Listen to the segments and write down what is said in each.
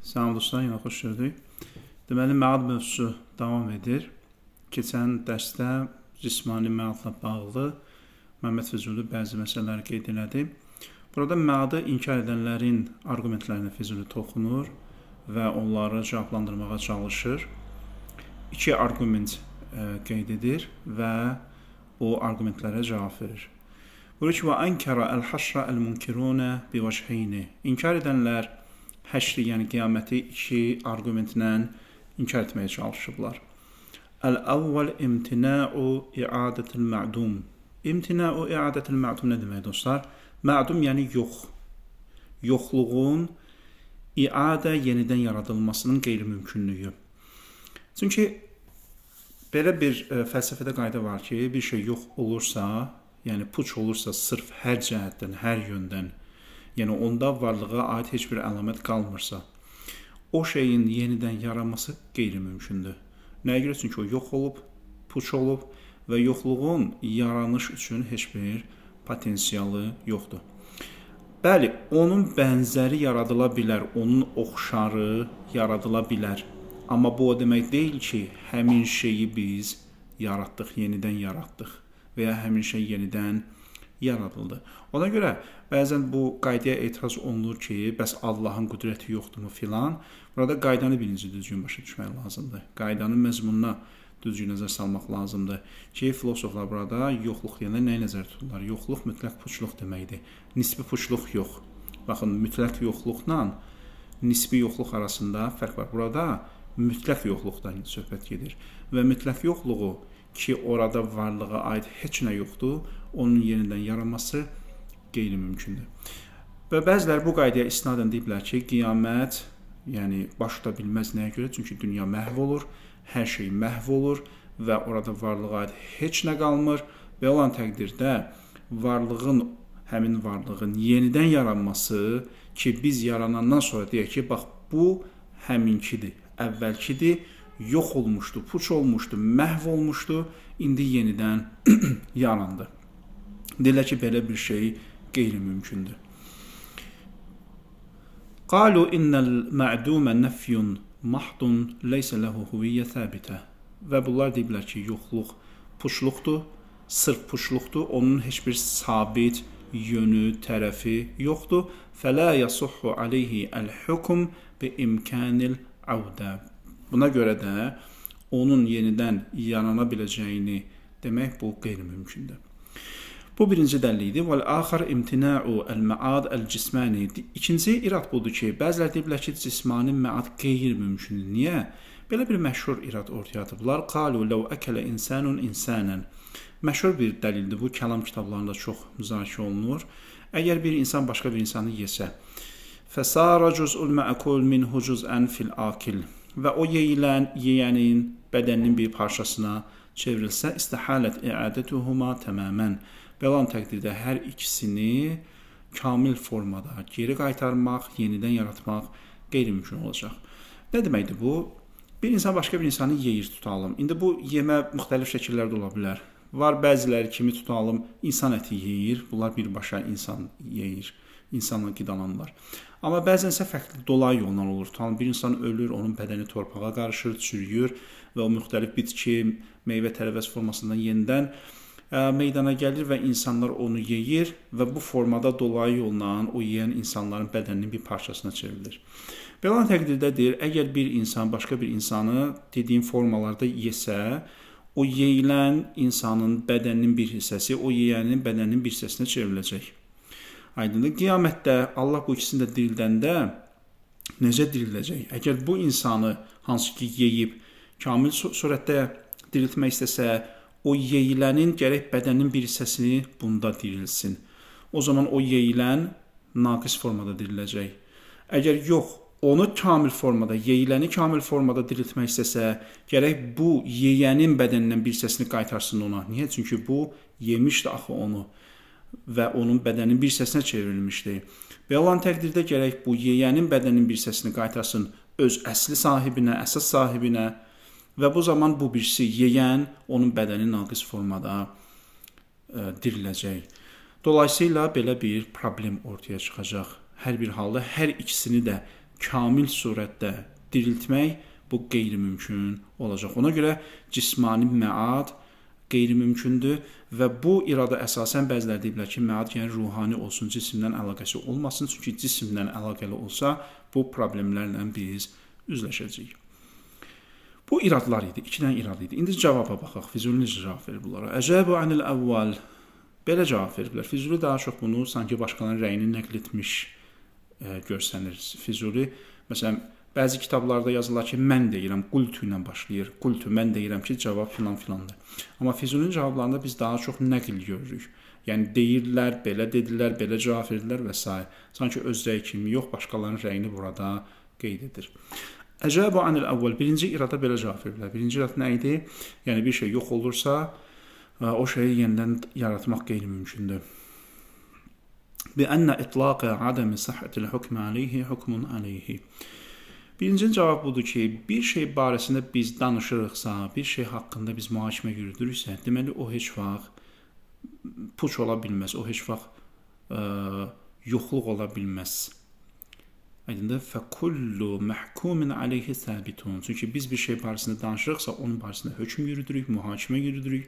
Salam dostlar, yenə xoş gördük. Deməli, məad mövzusu davam edir. Keçən dərsdə cismani məadla bağlı Məmməd Füzuli bəzi məsələləri qeyd elədi. Burada məadı inkar edənlərin arqumentlərinə Füzuli toxunur və onları cavablandırmağa çalışır. İki arqument qeyd edir və o arqumentlərə cavab verir. Buyurur ki, və ənkərə əl-haşrə əl-munkirunə bivəcheyni. İnkar edənlər həşri, yəni qiyaməti iki argumentlə inkar etməyə çalışıblar. Əl-əvvəl imtina'u i'adətil ma'dum. İmtina'u i'adətil ma'dum nə demək dostlar? Ma'dum yəni yox. Yoxluğun iadə yenidən yaradılmasının qeyri-mümkünlüyü. Çünki belə bir fəlsəfədə qayda var ki, bir şey yox olursa, yəni puç olursa sırf hər cəhətdən, hər yöndən, yəni onda varlığa aid heç bir əlamət qalmırsa, o şeyin yenidən yaranması qeyri-mümkündür. Nəyə görə? Çünki o yox olub, puç olub və yoxluğun yaranış üçün heç bir potensialı yoxdur. Bəli, onun bənzəri yaradıla bilər, onun oxşarı yaradıla bilər. Amma bu o demək deyil ki, həmin şeyi biz yaratdıq, yenidən yaratdıq və ya həmin şey yenidən yaradıldı. Ona görə bəzən bu qaydaya etiraz olunur ki, bəs Allahın qüdrəti yoxdurmu filan. Burada qaydanı birinci düzgün başa düşmək lazımdır. Qaydanın məzmununa düzgün nəzər salmaq lazımdır ki, filosoflar burada yoxluq deyəndə nəyi nəzər tuturlar? Yoxluq mütləq puçluq deməkdir. Nisbi puçluq yox. Baxın, mütləq yoxluqla nisbi yoxluq arasında fərq var. Burada mütləq yoxluqdan söhbət gedir və mütləq yoxluğu ki, orada varlığa aid heç nə yoxdur, onun yenidən yaranması qeyri-mümkündür. Və bəziləri bu qaydaya istinadən deyiblər ki, qiyamət, yəni baş tuta bilməz nəyə görə? Çünki dünya məhv olur, hər şey məhv olur və orada varlığa aid heç nə qalmır və olan təqdirdə həmin varlığın yenidən yaranması ki, biz yaranandan sonra deyək ki, bax bu həminkidir, əvvəlkidir, yox olmuşdu, puç olmuşdu, məhv olmuşdu, indi yenidən yarandı. Deyirlər ki, belə bir şey qeyri-mümkündür. Qalu innal ma'duma nafyun mahdun laysa lahu huviyyə thəbitə. Və bunlar deyiblər ki, yoxluq puçluqdur, sırf puçluqdur, onun heç bir sabit yönü, tərəfi yoxdur. Fələ yasihhu alayhi el-hukm bi imkanil avdə. Buna görə də onun yenidən yarana biləcəyini demək bu qeyri-mümkündür. Bu birinci dəlil idi. Vəl-axar imtina'u el-ma'ad el-cismani. İkinci irad budur ki, bəzilər deyiblər ki, cismani məad qeyri-mümkündür. Niyə? Belə bir məşhur irad ortaya atıblar. Qalu law akala insanun insanan. Məşhur bir dəlildir bu, kəlam kitablarında çox müzakirə olunur. Əgər bir insan başqa bir insanı yesə, fəsara cuz'ul ma'kul minhu cuz'an fil-akil. Və o yeyənin bədəninin bir parçasına çevrilsə, istihalət i'adətuhuma təməmən. Belə olan təqdirdə hər ikisini kamil formada geri qaytarmaq, yenidən yaratmaq qeyri-mümkün olacaq. Nə deməkdir bu? Bir insan başqa bir insanı yeyir tutalım. İndi bu yemə müxtəlif şəkillərdə ola bilər. Var bəziləri kimi tutalım, insan əti yeyir, bunlar birbaşa insan yeyir, insanla qidalanırlar. Amma bəzən isə fərqli dolay yolla olur. Tutalım, bir insan ölür, onun bədəni torpağa qarışır, çürüyür və o müxtəlif bitki, meyvə tərəvəz formasından yenidən meydana gəlir və insanlar onu yeyir və bu formada dolayı yolla o yeyən insanların bədəninin bir parçasına çevrilir. Belə olan təqdirdədir, əgər bir insan başqa bir insanı dediyim formalarda yesə, o yeyilən insanın bədəninin bir hissəsi o yeyənin bədəninin bir hissəsinə çevriləcək. Aydındır. Qiyamətdə Allah bu ikisini də dirildəndə necə diriləcək? Əgər bu insanı hansı ki yeyib kamil surətdə diriltmək istəsə, o yeyilənin gərək bədənin bir hissəsini bunda dirilsin. O zaman o yeyilən naqis formada diriləcək. Əgər yox, onu kamil formada, yeyiləni kamil formada diriltmək istəsə, gərək bu yeyənin bədənindən bir hissəsini qaytarsın ona. Niyə? Çünki bu yemişdi axı onu və onun bədəninin bir hissəsinə çevrilmişdi. Belə olan təqdirdə gərək bu yeyənin bədəninin bir hissəsini qaytarsın öz əsli sahibinə, əsas sahibinə və bu zaman bu birisi yeyən onun bədəni naqis formada diriləcək. Dolayısıyla belə bir problem ortaya çıxacaq. Hər bir halda hər ikisini də kamil surətdə diriltmək bu qeyri-mümkün olacaq. Ona görə cismani məad qeyri-mümkündür və bu irada əsasən bəziləri deyiblər ki, məad yəni ruhani olsun, cisimlə əlaqəsi olmasın. Çünki cisimlə əlaqəli olsa bu problemlərlə biz üzləşəcəyik. Bu iradlar idi, 2 dənə irad idi. İndi cavaba baxaq. Füzuli necə cavab verir bunlara? Əcəbu anil əvvəl. Belə cavab veriblər. Füzuli daha çox bunu sanki başqalarının rəyini nəql etmiş görsənir. Füzuli, məsələn, bəzi kitablarda yazılır ki, mən deyirəm, qultu ilə başlayır. Qultu, mən deyirəm ki, cavab filan-filandır. Amma Füzulinin cavablarında biz daha çox nəql görürük. Yəni, deyirlər, belə dedilər, belə cavab verdilər və s. Sanki öz rəyi kimi yox, başqalarının rəyini burada qeyd edir. Əcəbu anil əvvəl. Birinci irada belə cavab verirlər. Birinci irad nə idi? Yəni, bir şey yox olursa, o şeyi yenidən yaratmaq qeyri-mümkündür. Bi-ənə itlaqə adəmi səhhətil hükmü aleyhi hükmun aleyhi. Birinci cavab budur ki, bir şey barəsində biz danışırıqsa, bir şey haqqında biz mühakimə yürüdürüksə, deməli, o heç vaxt puç ola bilməz, o heç vaxt yoxluq ola bilməz. Aydındır? Fəkullu məhkumin aleyhi səbitun. Çünki biz bir şey barəsində danışırıqsa, onun barəsində hökm yürüdürük, mühakimə yürüdürük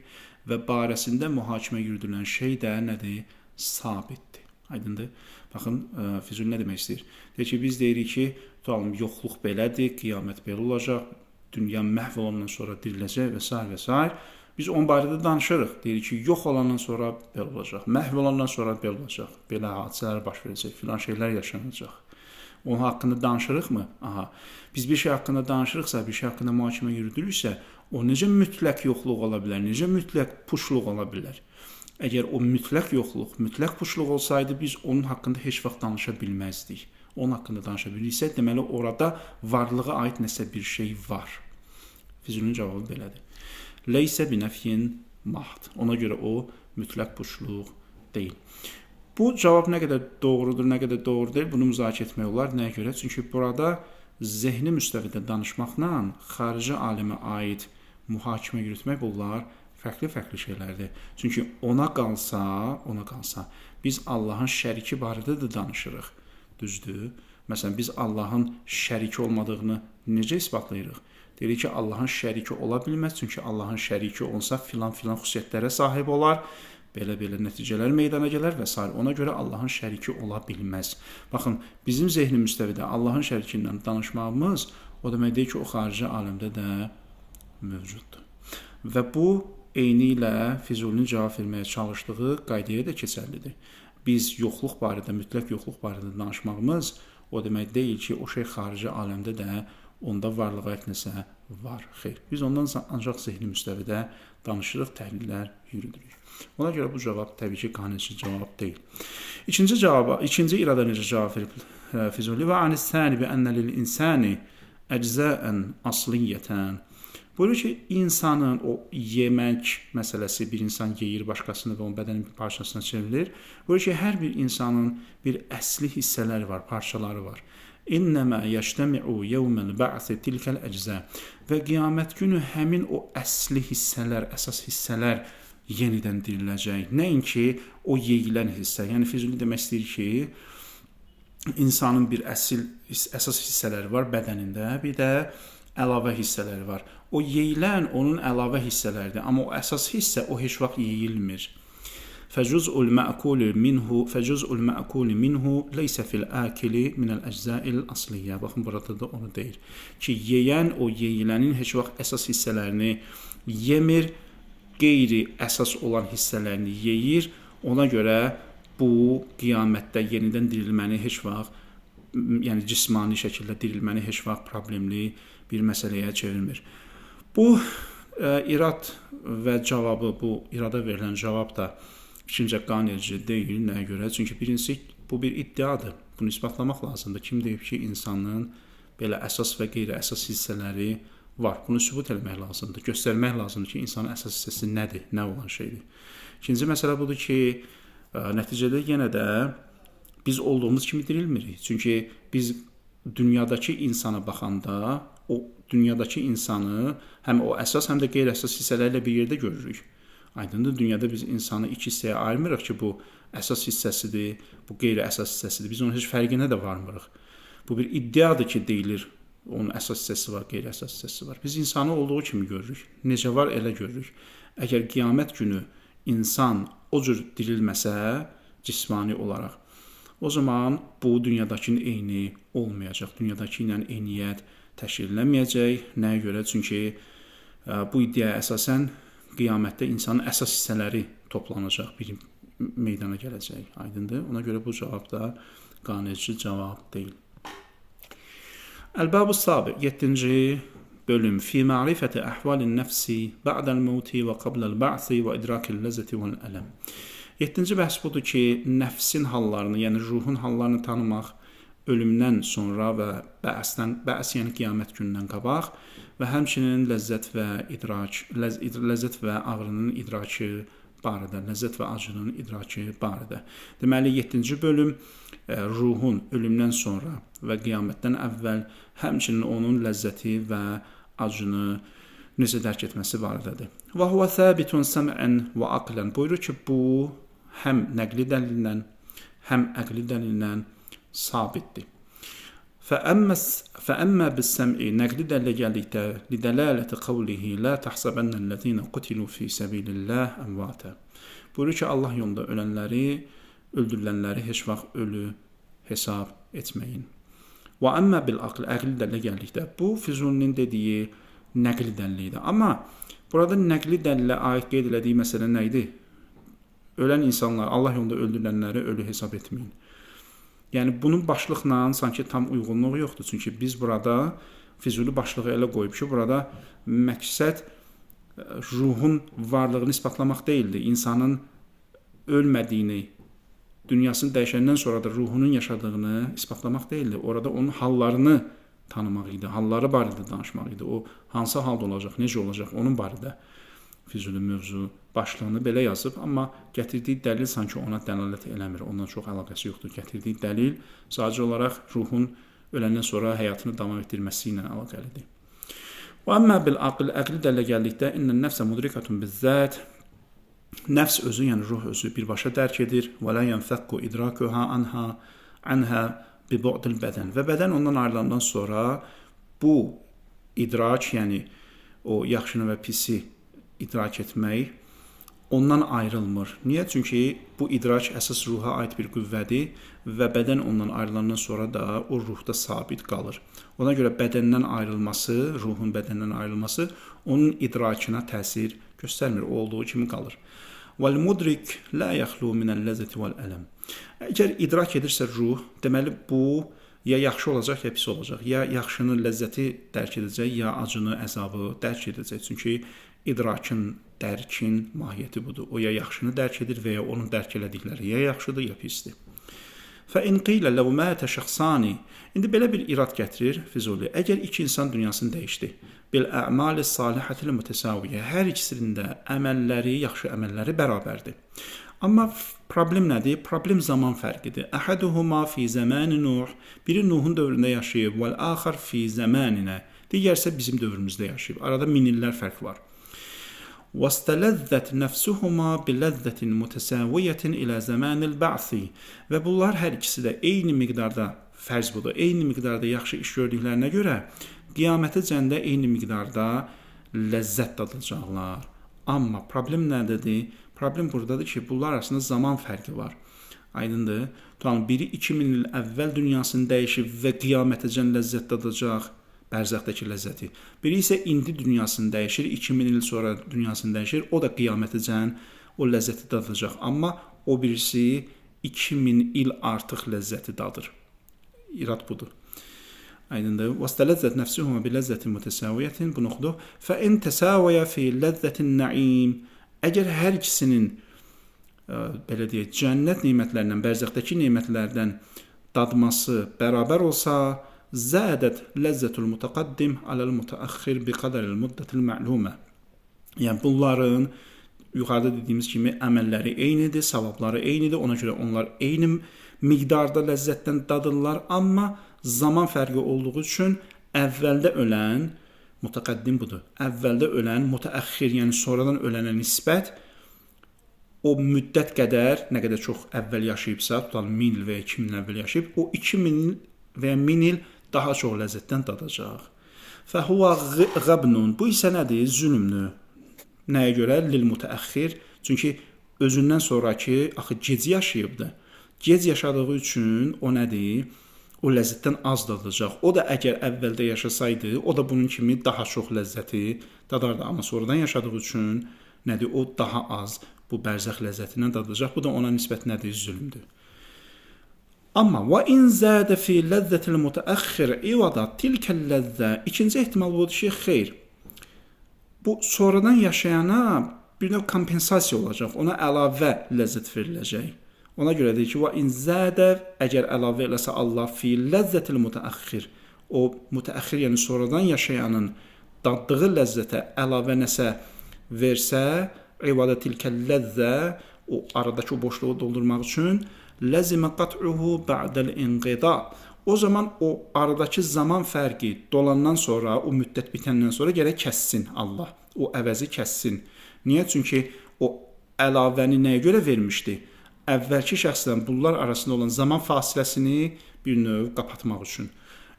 və barəsində mühakimə yürüdülən şey də nədir? Sabitdir. Aydındır? Baxın, Füzuli nə demək istəyir? Deyir ki, biz deyirik ki, tutalım, yoxluq belədir, qiyamət belə olacaq, dünya məhv olandan sonra diriləcək və s. və s. Biz onun barədə danışırıq. Deyirik ki, yox olandan sonra belə olacaq, məhv olandan sonra belə olacaq, belə hadisələr baş verəcək, filan şeylər yaşanacaq. Onun haqqında danışırıqmı? Aha. Biz bir şey haqqında danışırıqsa, bir şey haqqında mühakimə yürüdürüksə, o necə mütləq yoxluq ola bilər, necə mütləq puşluq ola bilər? Əgər o mütləq yoxluq, mütləq puşluq olsaydı, biz onun haqqında heç vaxt danışa bilməzdik. Onun haqqında danışa bilirsə, deməli, orada varlığa aid nəsə bir şey var. Füzulinin cavabı belədir. Leysə binəfyin mahd. Ona görə o mütləq puşluq deyil. Bu cavab nə qədər doğrudur, nə qədər doğru deyil, bunu müzakirə etmək olar. Nəyə görə? Çünki burada zehni müstəvidə danışmaqla xarici aləmə aid mühakimə yürütmək bunlar fərqli-fərqli şeylərdir. Çünki ona qalsa, biz Allahın şəriki barədə də danışırıq. Düzdür? Məsələn, biz Allahın şəriki olmadığını necə isbatlayırıq? Deyirik ki, Allahın şəriki ola bilməz, çünki Allahın şəriki olsa filan-filan xüsusiyyətlərə sahib olar, belə-belə nəticələr meydana gələr və s. Ona görə Allahın şəriki ola bilməz. Baxın, bizim zehni müstəvidə Allahın şəriki ilə danışmağımız o demək deyil ki, o xarici aləmdə də mövcuddur. Və bu, eyni ilə Füzulinin cavab verməyə çalışdığı qaydaya da keçərlidir. Biz yoxluq barədə, mütləq yoxluq barədə danışmağımız o demək deyil ki, o şey xarici aləmdə də onda varlığa aid nəsə var. Xeyr, biz ondan ancaq zehni müstəvidə danışırıq, təhlillər yürüdürük. Ona görə bu cavab təbii ki, qanuni cavab deyil. İkinci irada necə cavab verib Füzuli? Və anis-sani bi ənə lil-insani əczaən asliyyətən. Buyurur ki, insanın o yemək məsələsi, bir insan yeyir başqasını və onun bədənin bir parçasına çevrilir. Buyurur ki, hər bir insanın bir əsli hissələri var, parçaları var. İnnəmə yəştəmi'u yevməl bə'si tilkəl əczə. Və qiyamət günü həmin o əsli hissələr, əsas hissələr yenidən diriləcək. Nəinki o yeyilən hissə. Yəni, Füzuli demək istəyir ki, insanın bir əsas hissələri var bədənində, bir də əlavə hissələri var. O yeyilən onun əlavə hissələridir, amma o əsas hissə o heç vaxt yeyilmir. Fəcuz'ul mə'kuli minhu leysə fil əkili minəl əczail asliyyə. Baxın, burada da onu deyir ki, yeyən o yeyilənin heç vaxt əsas hissələrini yemir, qeyri əsas olan hissələrini yeyir. Ona görə bu qiyamətdə yenidən dirilməni heç vaxt, yəni cismani şəkildə dirilməni heç vaxt problemli bir məsələyə çevirmir. Bu irad və cavabı, bu irada verilən cavab da fikrimcə qanunici deyil. Nəyə görə? Çünki birincisi, bu bir iddiadır. Bunu isbatlamaq lazımdır. Kim deyib ki, insanın belə əsas və qeyri-əsas hissələri var. Bunu sübut etmək lazımdır. Göstərmək lazımdır ki, insanın əsas hissəsi nədir, nə olan şeydir. İkinci məsələ budur ki, nəticədə yenə də biz olduğumuz kimi dirilmirik. Çünki biz dünyadakı insana baxanda, o dünyadakı insanı həm o əsas, həm də qeyri-əsas hissələrlə bir yerdə görürük. Aydındır, dünyada biz insanı iki hissəyə ayırmırıq ki, bu əsas hissəsidir, bu qeyri-əsas hissəsidir. Biz onun heç fərqinə də varmırıq. Bu bir iddiadır ki, deyilir. Onun əsas hissəsi var, qeyri-əsas hissəsi var. Biz insanı olduğu kimi görürük. Necə var, elə görürük. Əgər qiyamət günü insan o cür dirilməsə, cismani olaraq, o zaman bu dünyadakının eyni olmayacaq. Dünyadakı ilə eyniyyət təşkil edilməyəcək. Nəyə görə? Çünki bu iddiaya əsasən qiyamətdə insanın əsas hissələri toplanacaq, bir meydana gələcək. Aydındır? Ona görə bu cavab da qanunici cavab deyil. Əl-Bəb-ı Sabi, 7-ci bölüm. Fi ma'rifəti əhvalin nəfsi ba'dəl-mevti və qabləl-ba'si və idrakil-ləzzəti vəl-ələm. 7-ci bəhs budur ki, nəfsin hallarını, yəni ruhun hallarını tanımaq, ölümdən sonra və bəs yəni qiyamət günündən qabaq və həmçinin ləzzət və ağrının idrakı barədə, ləzzət və acının idrakı barədə. Deməli, 7-ci bölüm ruhun ölümdən sonra və qiyamətdən əvvəl həmçinin onun ləzzəti və acını necə dərk etməsi barədədir. Və huvə thəbitun səmən və aqlən. Buyurur ki, bu həm nəqli dəlillə, həm əqli dəlillə sabitdir. فأما بالسمع نقل دلالة لدلالة قوله لا تحسبن الذين قتلوا في سبيل الله أمواتا. Buyurur ki, Allah yolunda ölənləri, öldürülənləri heç vaxt ölü hesab etməyin. Və əmmə bil aql, əqli dələ gəldikdə, bu Füzulinin dediyi nəqli dəlildir. Amma burada nəqli dəlilə aid qeyd elədiyi məsələ nə idi? Ölən insanlar, Allah yolunda öldürülənləri ölü hesab etməyin. Yəni, bunun başlıqla sanki tam uyğunluğu yoxdur. Çünki biz burada Füzuli başlığı elə qoyub ki, burada məqsəd ruhun varlığını isbatlamaq deyildi. İnsanın ölmədiyini, dünyasını dəyişəndən sonra da ruhunun yaşadığını isbatlamaq deyildi. Orada onun hallarını tanımaq idi, halları barədə danışmaq idi. O hansı halda olacaq, necə olacaq, onun barədə Füzuli mövzu başlığını belə yazıb, amma gətirdiyi dəlil sanki ona dəlalət eləmir, ondan çox əlaqəsi yoxdur. Gətirdiyi dəlil sadəcə olaraq ruhun öləndən sonra həyatını davam etdirməsi ilə əlaqəlidir. Və əmmə bil aql, əqli dələ gəldikdə innən nəfsə mudrikatun bizzət, nəfs özü, yəni ruh özü birbaşa dərk edir. Və la yanfəqqu idrakuha anha bi bu'dil bədən. Və bədən ondan ayrılandan sonra bu idrak, yəni o yaxşını və pisi idrak etmək ondan ayrılmır. Niyə? Çünki bu idrak əsas ruha aid bir qüvvədir və bədən ondan ayrılandan sonra da o ruhda sabit qalır. Ona görə bədəndən ayrılması, ruhun bədəndən ayrılması onun idrakına təsir göstərmir, o olduğu kimi qalır. Vəl-mudrik la yaxlu minəl-ləzzəti vəl-ələm. Əgər idrak edirsə ruh, deməli bu ya yaxşı olacaq, ya pis olacaq. Ya yaxşını, ləzzəti dərk edəcək, ya acını, əzabı dərk edəcək. Çünki idrakın, dərkin mahiyyəti budur. O ya yaxşını dərk edir və ya onun dərk elədikləri ya yaxşıdır, ya pisdir. فَإِنْ قِيلَ لَوْ مَاتَ شَخْصَانِ. İndi belə bir irad gətirir Füzuli. Əgər iki insan dünyasını dəyişdi, bil-ə'mal salihətil mütəsaviyyə, hər ikisinin də əməlləri, yaxşı əməlləri bərabərdir. Amma problem nədir? Problem zaman fərqidir. Əhaduhuma fi zamani Nuh, biri Nuhun dövründə yaşayıb, vəl-axar fi zamanina, digər isə bizim dövrümüzdə yaşayıb. Arada min illər fərq var. وَاسْتَلَذَّتْ نَفْسُهُمَا بِلَذَّةٍ مُتَسَاوِيَةٍ إِلَى زَمَانِ الْبَعْثِ. Və bunlar hər ikisi də eyni miqdarda, fərz budur, eyni miqdarda yaxşı iş gördüklərinə görə qiyamətəcəndə eyni miqdarda ləzzət dadacaqlar. Amma problem nədədir? Problem buradadır ki, bunlar arasında zaman fərqi var. Aydındır? Tutalım, biri 2000 il əvvəl dünyasını dəyişib və qiyamətəcən ləzzət dadacaq, bərzəxdəki ləzzəti. Biri isə indi dünyasını dəyişir, 2000 il sonra dünyasını dəyişir, o da qiyamətəcən o ləzzəti dadacaq. Amma o birisi 2000 il artıq ləzzəti dadır. İrad budur. Aydındır. وَاسْتَلَذَّتْ نَفْسُهُمَا بِلَذَّةٍ مُتَسَاوِيَةٍ bunu oxuduq. فَإِنْ تَسَاوَيَ فِي لَذَّةِ النَّعِيمِ. Əgər hər ikisinin belə deyək, cənnət nemətlərindən, bərzəxdəki nemətlərdən dadması bərabər olsa, zədət ləzzətul mutaqaddim aləl mutaaxir bi qədəril müddətil məlumə. Yəni bunların yuxarıda dediyimiz kimi əməlləri eynidir, savabları eynidir. Ona görə onlar eyni miqdarda ləzzətdən dadırlar, amma zaman fərqi olduğu üçün əvvəldə ölən mutaqaddim budur. Əvvəldə ölən mutaaxir, yəni sonradan ölənə nisbət o müddət qədər, nə qədər çox əvvəl yaşayıbsa, tutalım 1000 il və ya 2000 il əvvəl yaşayıb, o 2000 il və ya 1000 il daha çox ləzzətdən dadacaq. Fəhuva qəbnun. Bu isə nədir? Zülmdür. Nəyə görə? Lil mütəəxxir. Çünki özündən sonrakı axı gec yaşayıbdı. Gec yaşadığı üçün o nədir? O ləzzətdən az dadacaq. O da əgər əvvəldə yaşasaydı, o da bunun kimi daha çox ləzzəti dadardı. Amma sonradan yaşadığı üçün nədir? O daha az bu bərzəx ləzzətindən dadacaq. Bu da ona nisbət nədir? Zülmdür. Amma və in zədə fi ləzzətil mütəəxxir ivada tilkəl ləzzə. İkinci ehtimal budur ki, xeyr. Bu sonradan yaşayana bir növ kompensasiya olacaq. Ona əlavə ləzzət veriləcək. Ona görə deyir ki, və in zədə əgər əlavə eləsə Allah fi ləzzətil mütəəxxir. O mütəəxxir, yəni sonradan yaşayanın daddığı ləzzətə əlavə nəsə versə, ivada tilkəl ləzzə, o aradakı o boşluğu doldurmaq üçün Ləzimə qat'uhu ba'dəl inqida. O zaman o aradakı zaman fərqi dolandan sonra, o müddət bitəndən sonra gərək kəssin Allah. O əvəzi kəssin. Niyə? Çünki o əlavəni nəyə görə vermişdi? Əvvəlki şəxsdən bunlar arasında olan zaman fasiləsini bir növ qapatmaq üçün.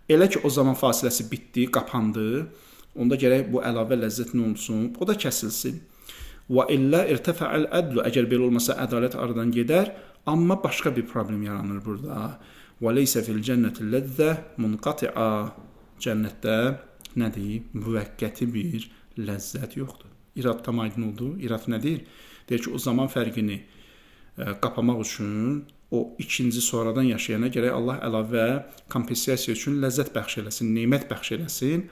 Elə ki o zaman fasiləsi bitdi, qapandı, onda gərək bu əlavə ləzzət nə olsun? O da kəsilsin. Və illə irtəfə'əl ədlu. Əgər belə olmasa ədalət aradan gedər. Amma başqa bir problem yaranır burada. Və leysə fil cənnəti ləzzə munqati'a. Cənnətdə nədir? Müvəqqəti bir ləzzət yoxdur. İrad tam aydın oldu. İrad nədir? Deyir ki, o zaman fərqini qapamaq üçün o ikinci sonradan yaşayana gərək Allah əlavə kompensasiya üçün ləzzət bəxş eləsin, nemət bəxş eləsin.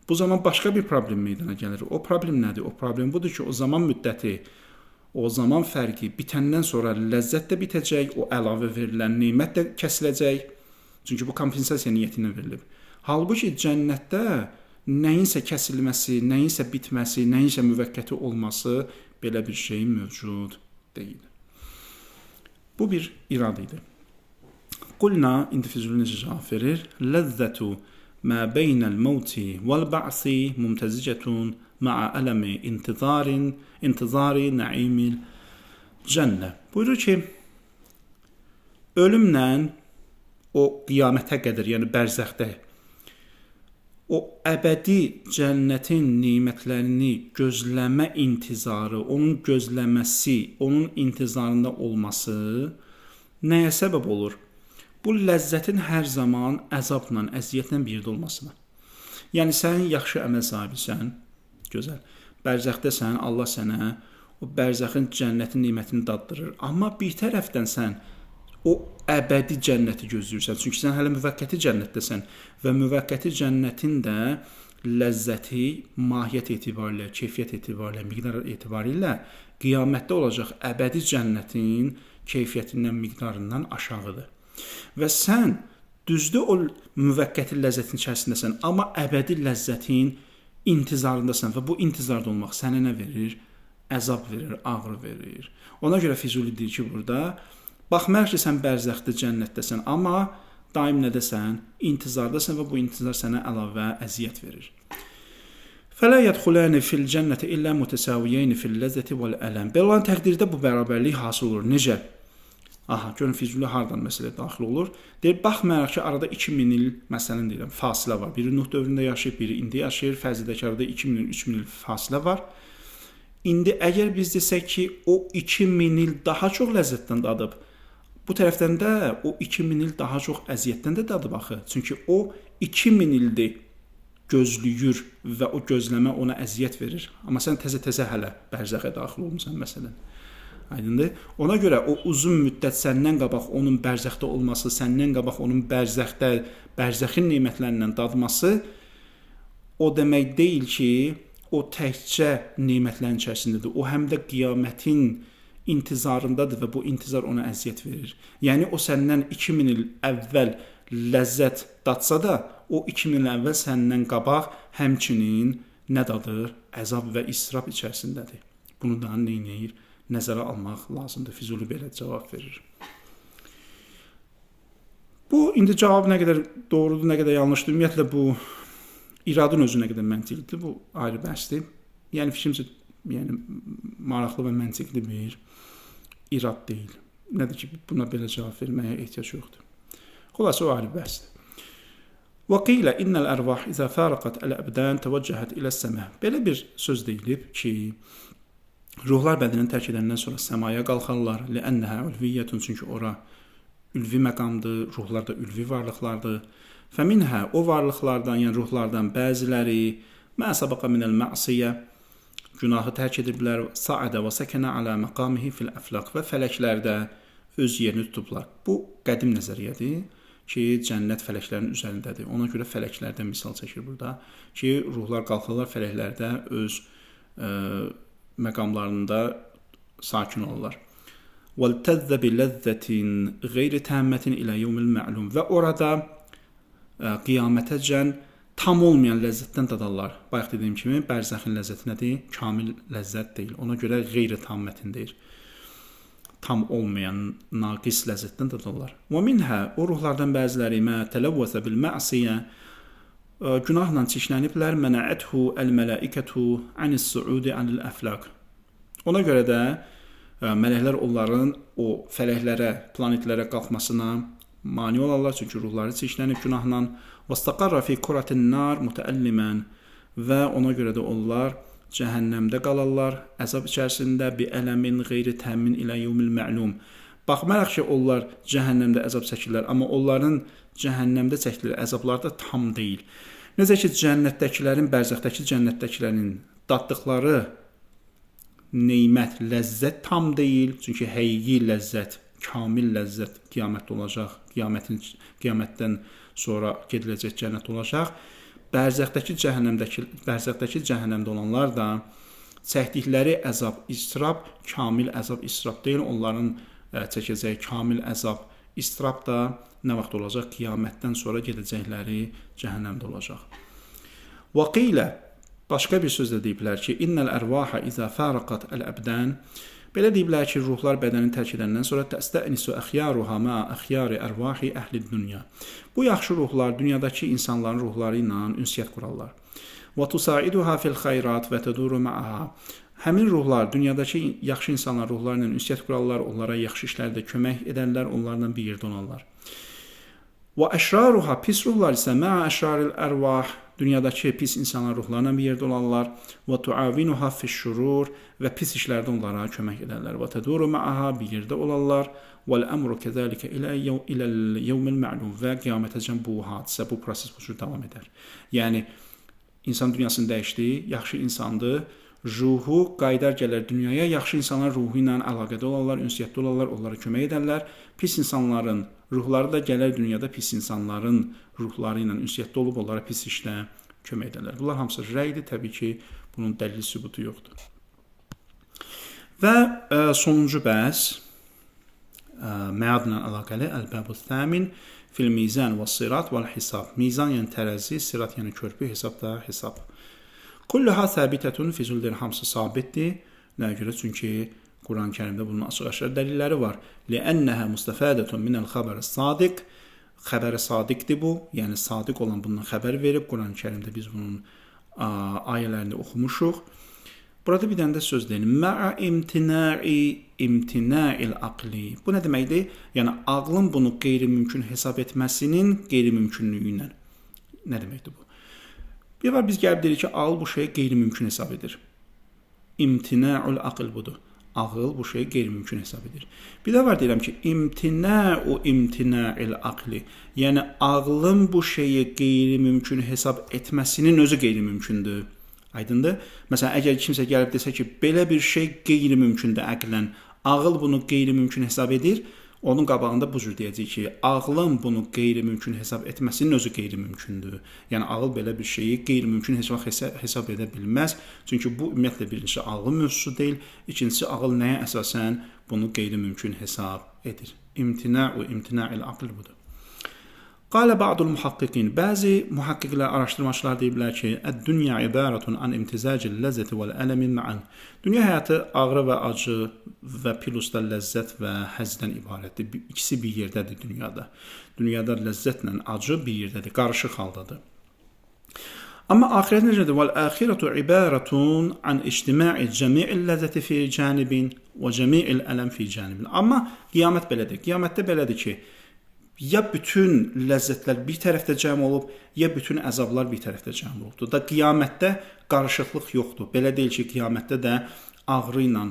Bu zaman başqa bir problem meydana gəlir. O problem nədir? O problem budur ki, o zaman müddəti, o zaman fərqi bitəndən sonra ləzzət də bitəcək, o əlavə verilən nemət də kəsiləcək. Çünki bu kompensasiya niyyəti ilə verilib. Halbuki cənnətdə nəyinsə kəsilməsi, nəyinsə bitməsi, nəyinsə müvəqqəti olması belə bir şey mövcud deyil. Bu bir irad idi. Qulna, indi Füzuli necə cavab verir? Ləzzətu mə beynəl mevti vəl ba'si mumtəzicətun ma'a ələmi intizari naimil cənnə. Buyurur ki, ölümlə o qiyamətə qədər, yəni bərzəxdə o əbədi cənnətin nemətlərini gözləmə intizarı, onun gözləməsi, onun intizarında olması nəyə səbəb olur? Bu ləzzətin hər zaman əzabla, əziyyətlə bir yerdə olmasına. Yəni sən yaxşı əməl sahibisən, gözəl. Bərzəxdəsən, Allah sənə o bərzəxin cənnətin nemətini daddırır. Amma bir tərəfdən sən o əbədi cənnəti gözləyirsən. Çünki sən hələ müvəqqəti cənnətdəsən və müvəqqəti cənnətin də ləzzəti mahiyyət etibarilə, keyfiyyət etibarilə, miqdar etibarilə qiyamətdə olacaq əbədi cənnətin keyfiyyətindən, miqdarından aşağıdır. Və sən düzdür o müvəqqəti ləzzətin içərisindəsən, amma əbədi ləzzətin intizarındasan və bu intizarda olmaq sənə nə verir? Əzab verir, ağrı verir. Ona görə Füzuli deyir ki, burada baxmayaraq ki, sən bərzəxdə cənnətdəsən, amma daim nədəsən? İntizardasan və bu intizar sənə əlavə əziyyət verir. Fələ yədxuləni fil cənnəti illə mütəsaviyeyni fil ləzzəti vəl ələm. Belə olan təqdirdə bu bərabərlik hasıl olur. Necə? Aha, görün Füzuli hardan məsələyə daxil olur. Deyir, baxmayaraq ki, arada 2000 il, məsələn deyirəm, fasilə var. Biri Nuh dövründə yaşayıb, biri indi yaşayır. Fərz edək ki, arada 2000 il, 3000 il fasilə var. İndi əgər biz desək ki, o 2000 il daha çox ləzzətdən dadıb, bu tərəfdən də o 2000 il daha çox əziyyətdən də dadıb axı. Çünki o 2000 ildir gözləyir və o gözləmə ona əziyyət verir. Amma sən təzə-təzə hələ bərzəxə daxil olmusan, məsələn. Aydındır? Ona görə o uzun müddət səndən qabaq onun bərzəxdə olması, səndən qabaq onun bərzəxin nemətlərindən dadması o demək deyil ki, o təkcə nemətlərin içərisindədir. O həm də qiyamətin intizarındadır və bu intizar ona əziyyət verir. Yəni o səndən 2000 il əvvəl ləzzət dadsa da, o 2000 il əvvəl səndən qabaq həmçinin nə dadır? Əzab və israf içərisindədir. Bunu da neynəyir? Nəzərə almaq lazımdır. Füzuli belə cavab verir. Bu, indi cavab nə qədər doğrudur, nə qədər yanlışdır. Ümumiyyətlə, bu iradın özü nə qədər məntiqlidir, bu ayrı bəhsdir. Yəni, fikrimcə, maraqlı və məntiqli bir irad deyil. Nədir ki, buna belə cavab verməyə ehtiyac yoxdur. Xülasə, o ayrı bəhsdir. Və qilə innəl ərvah izə fərqət əl-əbdən təvəccəhət iləs-səmə. Belə bir söz deyilib ki, ruhlar bədəni tərk edəndən sonra səmaya qalxarlar. Ləənnəhə ülviyyətun, çünki ora ülvi məqamdır, ruhlar da ülvi varlıqlardır. Fəminhə, o varlıqlardan, yəni ruhlardan bəziləri mə səbəqə minəl mə'siyyə, günahı tərk ediblər, sa'adə və səkənə alə məqamihi fil əflaq, və fələklərdə öz yerini tutublar. Bu qədim nəzəriyyədir ki, cənnət fələklərinin üzərindədir. Ona görə fələklərdən misal çəkir burada ki, ruhlar qalxırlar fələklərdə öz məqamlarında sakin olurlar. وَالْتَذَّ بِلَذَّةٍ غَيْرِ تَامَّةٍ إِلَى يَوْمِ الْمَعْلُومِ. Və orada qiyamətəcən tam olmayan ləzzətdən dadarlar. Bayaq dediyim kimi, bərzəxin ləzzəti nədir? Kamil ləzzət deyil. Ona görə qeyri-tammətin deyir. Tam olmayan, naqis ləzzətdən dadarlar. وَمِنْهَا, o ruhlardan bəziləri mə tələvvəsə bil-mə'siyyə, günahla çirkləniblər, mənəəthu əl-mələikətu anis-suudi anil-əflaq. Ona görə də mələklər onların o fələklərə, planetlərə qalxmasına mani olarlar, çünki ruhları çirklənib günahla. وَاسْتَقَرَّ فِي كُرَةِ النَّارِ مُتَأَلِّمًا. Və ona görə də onlar cəhənnəmdə qalarlar, əzab içərisində bi'ələmin qeyri təmin ilə yevmil məlum. Baxmayaraq ki, onlar cəhənnəmdə əzab çəkirlər, amma onların cəhənnəmdə çəkdikləri əzablar da tam deyil. Necə ki, cənnətdəkilərin, bərzəxdəki cənnətdəkilərin daddıqları neymət, ləzzət tam deyil, çünki həqiqi ləzzət, kamil ləzzət qiyamətdə olacaq, qiyamətdən sonra gediləcək cənnət olacaq. Bərzəxdəki cəhənnəmdə olanlar da çəkdikləri əzab, istirab, kamil əzab, istirab deyil. Onların çəkəcəyi kamil əzab, istirab da nə vaxt olacaq? Qiyamətdən sonra gedəcəkləri cəhənnəmdə olacaq. Və qilə, başqa bir söz də deyiblər ki, innəl ərvahə izə fərqət əl-əbdən. Belə deyiblər ki, ruhlar bədəni tərk edəndən sonra təstənisu əxyaruha mə əxyari ərvahi əhli dünya. Bu yaxşı ruhlar dünyadakı insanların ruhları ilə ünsiyyət qurarlar. Və tusaiduha fil xeyrat və təduru ma'aha. Həmin ruhlar dünyadakı yaxşı insanlar ruhları ilə ünsiyyət qurarlar, onlara yaxşı işlərdə kömək edərlər, onlarla bir yerdə olarlar. Və əşraruha, pis ruhlar isə mə'a əşraril ərvah, dünyadakı pis insanlar ruhlarla bir yerdə olarlar. Və tuavinuha fiş-şurur, və pis işlərdə onlara kömək edərlər. Və təduru ma'aha, bir yerdə olarlar. Vəl-əmru kəzəlikə iləl yevmil ma'lum, və qiyamətəcən bu hadisə, bu proses bu cür davam edər. Yəni, insan dünyasını dəyişdi, yaxşı insandır, ruhu qaydar gələr dünyaya, yaxşı insanlar ruhu ilə əlaqədə olarlar, ünsiyyətdə olarlar, onlara kömək edərlər. Pis insanların ruhları da gələr dünyada pis insanların ruhları ilə ünsiyyətdə olub, onlara pis işlə kömək edərlər. Bunlar hamısı rəydir, təbii ki, bunun dəlil sübutu yoxdur. Və sonuncu bəhs, məadla əlaqəli, əl-bəbu thəmin fil mizan və sirat və l-hisab. Mizan yəni tərəzi, sirat yəni körpü, hesab da hesab. Kulluha səbitətun fi züldir, hamısı sabitdir. Nəyə görə? Çünki Quran-ı Kərimdə bunun açıq-aşkar dəlilləri var. Li'annəha mustafadətun minəl xəbər sadiq. Xəbər sadiqdir bu. Yəni sadiq olan bundan xəbər verib. Quran-ı Kərimdə biz bunun ayələrini oxumuşuq. Burada bir dənə də söz deyil. Mə'a imtina'il aqli. Bu nə deməkdir? Yəni ağlın bunu qeyri-mümkün hesab etməsinin qeyri-mümkünlüyü ilə. Nə deməkdir bu? Bir var, biz gəlib deyirik ki, ağıl bu şeyi qeyri-mümkün hesab edir. İmtina'ul aql budur. Ağıl bu şeyi qeyri-mümkün hesab edir. Bir də var deyirəm ki, imtina'il aqli. Yəni ağlın bu şeyi qeyri-mümkün hesab etməsinin özü qeyri-mümkündür. Aydındır? Məsələn, əgər kimsə gəlib desə ki, belə bir şey qeyri-mümkündür əqlən, ağıl bunu qeyri-mümkün hesab edir, onun qabağında bu cür deyəcək ki, ağlın bunu qeyri-mümkün hesab etməsinin özü qeyri-mümkündür. Yəni, ağıl belə bir şeyi qeyri-mümkün hesab edə bilməz. Çünki bu, ümumiyyətlə, birincisi ağıl mövzusu deyil, ikincisi ağıl nəyə əsasən bunu qeyri-mümkün hesab edir. İmtina'il aql budur. Qalə ba'dul muhaqqiqin, bəzi muhaqqiqlər, araşdırmaçılar deyiblər ki, əd-dünya ibarətun an imtizacil ləzzəti vəl-ələmin ma'an. Dünya həyatı ağrı və acı və pilusda ləzzət və həzdən ibarətdir. İkisi bir yerdədir dünyada. Dünyada ləzzətlə acı bir yerdədir, qarışıq haldadır. Amma axirət necədir? Vəl-əxirətu ibarətun an ictima'i cəmi'il ləzzəti fi cənibin və cəmi'il ələm fi cənibin. Amma qiyamət belədir. Qiyamətdə belədir ki, ya bütün ləzzətlər bir tərəfdə cəm olub, ya bütün əzablar bir tərəfdə cəm olubdur. Da qiyamətdə qarışıqlıq yoxdur. Belə deyil ki, qiyamətdə də ağrı ilə,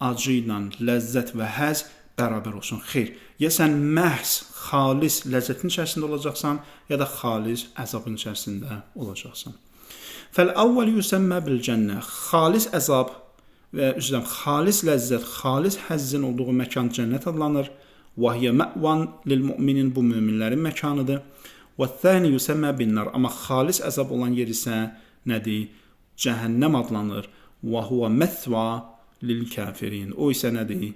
acı ilə, ləzzət və həzz bərabər olsun. Xeyr. Ya sən məhz xalis ləzzətin içərisində olacaqsan, ya da xalis əzabın içərisində olacaqsan. Fəl-əvvəl yüsəmmə bil-cənnə. Xalis əzab və xalis ləzzət, xalis həzzin olduğu məkan cənnət adlanır. وَهِيَ مَأْوَانْ لِلْمُؤْمِنِينَ bu möminlərin məkanıdır. وَالثَّانِ يُسَمَّى بِالنَّارِ Amma xalis əzab olan yer isə nədir? Cəhənnəm adlanır. وَهُوَ مَثْوَى لِلْكَافِرِينَ O isə nədir?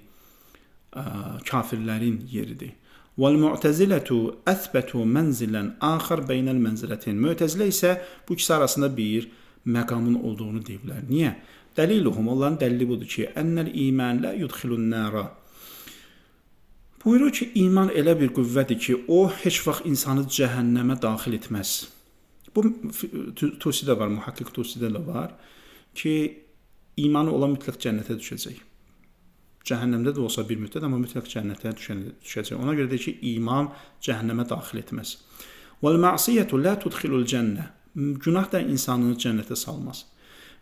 Kafirlərin yeridir. وَالْمُعْتَزِلَةُ أَثْبَتُوا مَنْزِلًا آخَرْ بَيْنَ الْمَنْزِلَتَيْنِ Mu'təzilə isə bu ikisi arasında bir məqamın olduğunu deyiblər. Niyə? Dəliluhum onların dəlili budur ki, ənnəl iman la yudxilun nara. Buyurur ki, iman elə bir qüvvədir ki, o heç vaxt insanı cəhənnəmə daxil etməz. Bu Tusidə var, mühaqqiq Tusidə də var ki, imanı olan mütləq cənnətə düşəcək. Cəhənnəmdə də olsa bir müddət, amma mütləq cənnətə düşəcək. Ona görə deyir ki, iman cəhənnəmə daxil etməz. Vəl-ma'siyyətu la tudxilul cənnə. Günah da insanı cənnətə salmaz.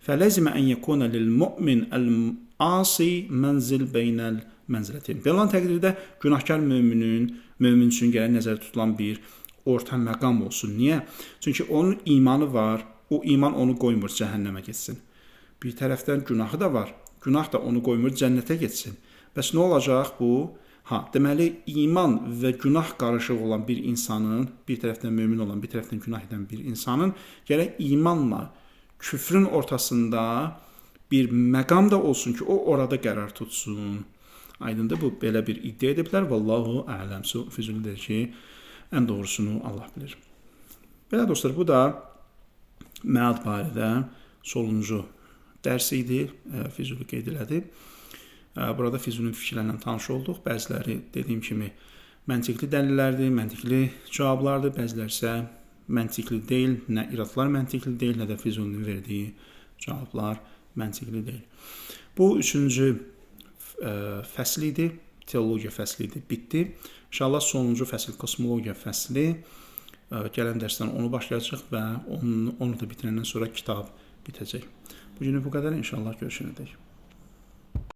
Fələzimə ən yəkuna lil-mu'min əl-asi mənzil beynəl mənzilətən. Belə olan təqdirdə günahkar mömin üçün gərək nəzərdə tutulan bir orta məqam olsun. Niyə? Çünki onun imanı var, o iman onu qoymur cəhənnəmə getsin. Bir tərəfdən günahı da var, günah da onu qoymur cənnətə getsin. Bəs nə olacaq bu? Deməli, iman və günah qarışıq olan bir insanın, bir tərəfdən mömin olan, bir tərəfdən günah edən bir insanın gərək imanla küfrün ortasında bir məqam da olsun ki, o orada qərar tutsun. Aydındır, bu belə bir iddia ediblər. Vallahu a'lam. Füzuli deyir ki, ən doğrusunu Allah bilir. Belə dostlar, bu da məad barədə sonuncu dərs idi. Füzuli qeyd elədi. Burada Füzulinin fikirlərlə tanış olduq. Bəziləri dediyim kimi məntiqli dəlillərdir, məntiqli cavablardır. Bəziləri isə məntiqli deyil. Nə iradlar məntiqli deyil, nə də Füzulinin verdiyi cavablar məntiqli deyil. Bu üçüncü fəsl idi, teologiya fəsli idi, bitdi. İnşallah sonuncu fəsil, kosmologiya fəsli gələn dərsdən onu başlayacaq və onu da bitirəndən sonra kitab bitəcək. Bugünü bu qədər, inşallah görüşənədək.